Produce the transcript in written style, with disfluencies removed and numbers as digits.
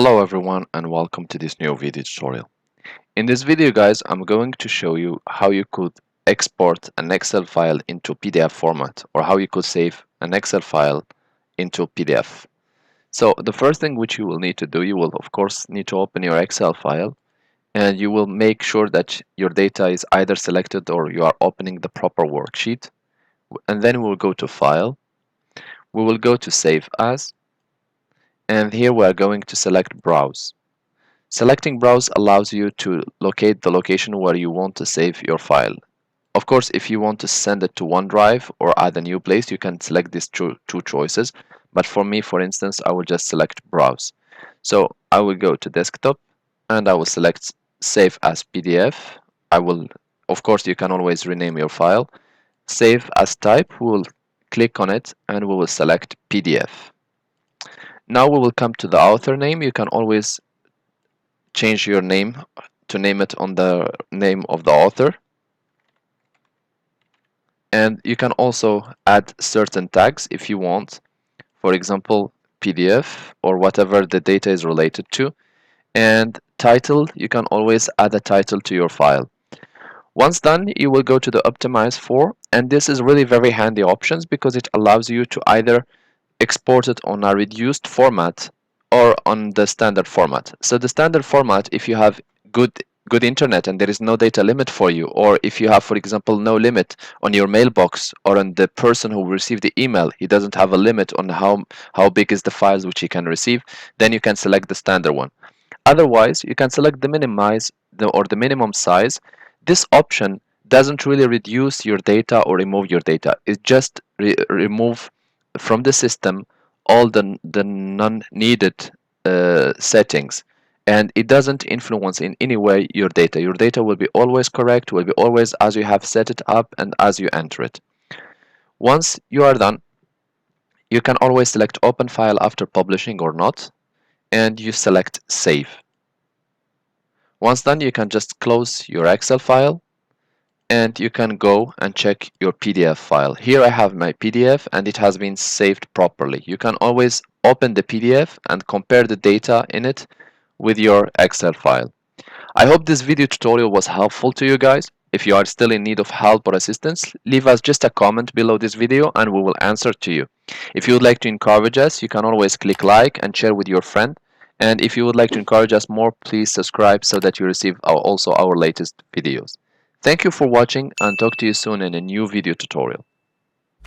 Hello everyone and welcome to this new video tutorial. In this video guys, I'm going to show you how you could export an Excel file into PDF format or how you could save an Excel file into PDF. So the first thing which you will need to do, you will of course need to open your Excel file and you will make sure that your data is either selected or you are opening the proper worksheet. And then we'll go to File, we will go to Save As, and here we are going to select Browse. Selecting Browse allows you to locate the location where you want to save your file. Of course, if you want to send it to OneDrive or add a new place, you can select these two choices. But for me, for instance, I will just select Browse. So I will go to Desktop and I will select Save as PDF. Of course, you can always rename your file. Save as type, we will click on it and we will select PDF. Now we will come to the author name. You can always change your name to name it on the name of the author, and you can also add certain tags if you want, for example PDF or whatever the data is related to. And title, you can always add a title to your file. Once done, you will go to the optimize for, and this is really very handy options because it allows you to either export it on a reduced format or on the standard format. So the standard format, if you have good internet and there is no data limit for you, or if you have, for example, no limit on your mailbox or on the person who received the email, he doesn't have a limit on how big is the files which he can receive, then you can select the standard one. Otherwise, you can select the or the minimum size. This option doesn't really reduce your data or remove your data. It just remove from the system all the non-needed settings, and it doesn't influence in any way your data. Your data will be always correct, will be always as you have set it up and as you enter it. Once you are done, you can always select open file after publishing or not, and you select save. Once done, you can just close your Excel file and you can go and check your PDF file. Here I have my PDF and it has been saved properly. You can always open the PDF and compare the data in it with your Excel file. I hope this video tutorial was helpful to you guys. If you are still in need of help or assistance, leave us just a comment below this video and we will answer to you. If you would like to encourage us, you can always click like and share with your friend. And if you would like to encourage us more, please subscribe so that you receive also our latest videos. Thank you for watching and talk to you soon in a new video tutorial.